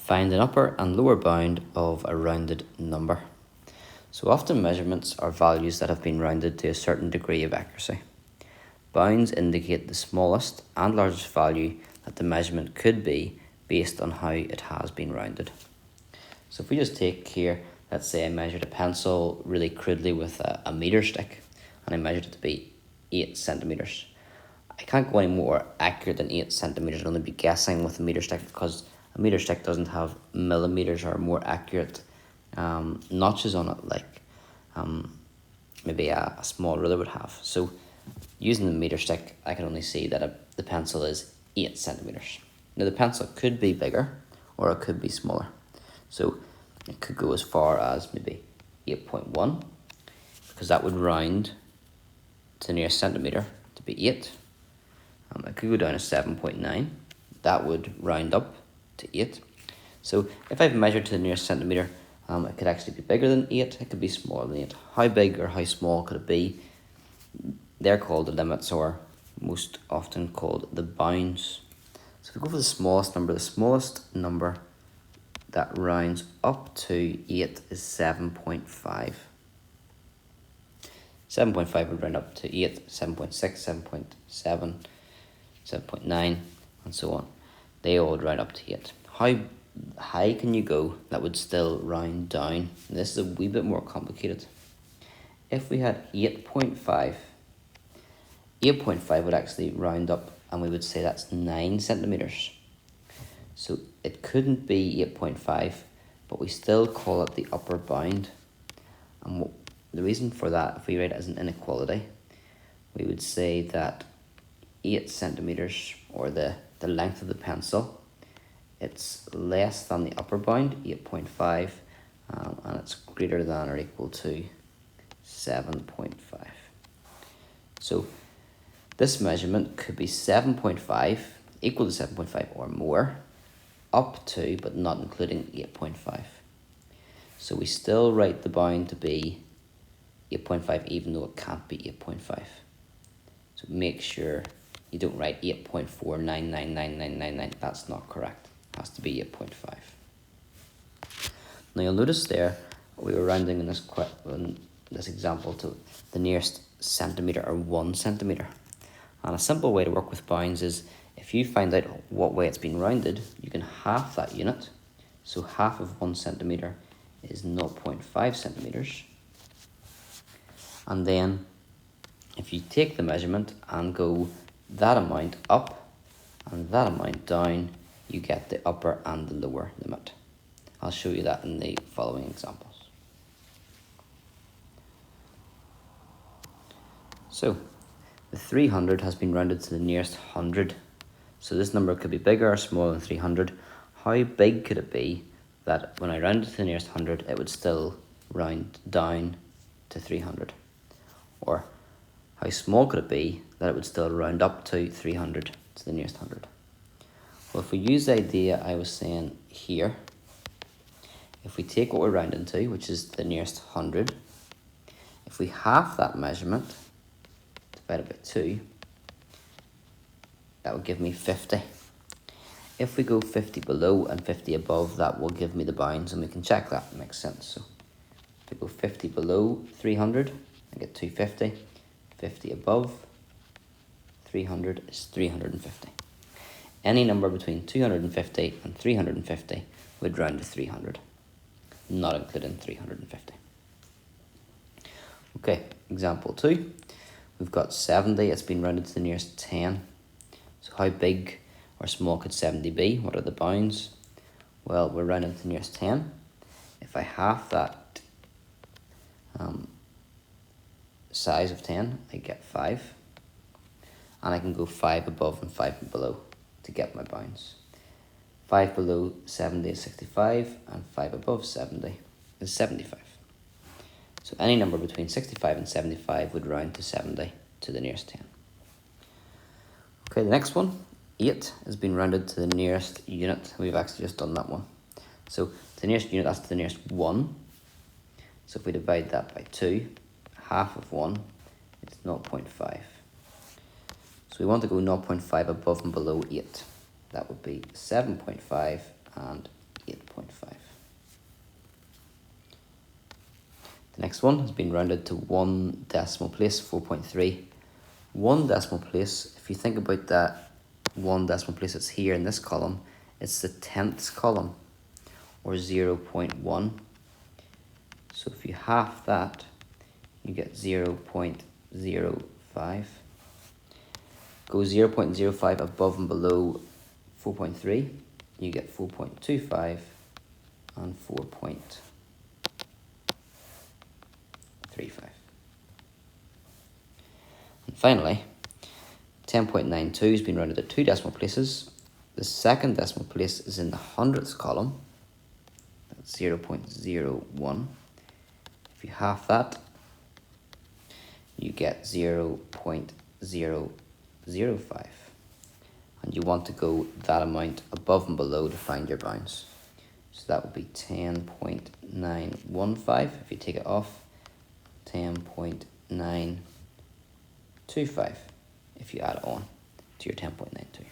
Find an upper and lower bound of a rounded number. So often measurements are values that have been rounded to a certain degree of accuracy. Bounds indicate the smallest and largest value that the measurement could be based on how it has been rounded. So if we just take here, let's say I measured a pencil really crudely with a meter stick, and I measured it to be 8 centimeters. I can't go any more accurate than 8 centimeters. I'd only be guessing with a meter stick because a meter stick doesn't have millimeters or more accurate notches on it like maybe a small ruler would have. So using the meter stick, I can only see that the pencil is 8 centimeters. Now the pencil could be bigger or it could be smaller. So it could go as far as maybe 8.1 because that would round to the nearest centimeter to be 8. It could go down to 7.9. That would round up to 8. So if I've measured to the nearest centimeter, it could actually be bigger than 8. It could be smaller than 8. How big or how small could it be? They're called the limits, or most often called the bounds. So if we go for the smallest number that rounds up to 8 is 7.5. 7.5 would round up to 8, 7.6, 7.7, 7.9, and so on. They all round up to 8. How high can you go that would still round down? And this is a wee bit more complicated. If we had 8.5, 8.5 would actually round up and we would say that's 9 centimeters. So it couldn't be 8.5, but we still call it the upper bound. And the reason for that, if we write it as an inequality, we would say that 8 centimeters, or the length of the pencil, it's less than the upper bound, 8.5, and it's greater than or equal to 7.5. So this measurement could be 7.5, equal to 7.5 or more, up to, but not including 8.5. So we still write the bound to be 8.5 even though it can't be 8.5. So make sure you don't write 8.4999999. That's not correct. It has to be 8.5. Now you'll notice there we were rounding in this example to the nearest centimeter or 1 centimeter. And a simple way to work with bounds is if you find out what way it's been rounded, you can half that unit. So half of 1 centimeter is 0.5 centimeters. And then if you take the measurement and go that amount up and that amount down, you get the upper and the lower limit. I'll show you that in the following examples. So the 300 has been rounded to the nearest 100. So this number could be bigger or smaller than 300. How big could it be that when I rounded to the nearest 100, it would still round down to 300? Or how small could it be that it would still round up to 300 to the nearest 100? Well, if we use the idea I was saying here, if we take what we're rounding to, which is the nearest 100, if we half that measurement, divided by 2, that would give me 50. If we go 50 below and 50 above, that will give me the bounds, and we can check that. It makes sense. So if we go 50 below 300, I get 250. 50 above 300 is 350. Any number between 250 and 350 would round to 300, not including 350. Okay, example 2. We've got 70, it's been rounded to the nearest 10. So how big or small could 70 be? What are the bounds? Well, we're rounding to the nearest 10. If I half that size of 10, I get 5. And I can go 5 above and 5 below to get my bounds. 5 below 70 is 65, and 5 above 70 is 75. So any number between 65 and 75 would round to 70 to the nearest 10. Okay, the next one, 8 has been rounded to the nearest unit. We've actually just done that one. So the nearest unit, that's to the nearest 1. So if we divide that by 2, half of 1, it's 0.5. So we want to go 0.5 above and below 8. That would be 7.5 and 8.5. The next one has been rounded to 1 decimal place, 4.3. 1 decimal place, if you think about that 1 decimal place that's here in this column, it's the 10ths column, or 0.1. So if you half that, you get 0.05. Go 0.05 above and below 4.3, you get 4.25 and 4.35. And finally, 10.92 has been rounded to 2 decimal places. The second decimal place is in the hundredths column. That's 0.01. If you half that, you get 0.005. And you want to go that amount above and below to find your bounds. So that would be 10.915. If you take it off, 10.925 if you add it on to your 10.92.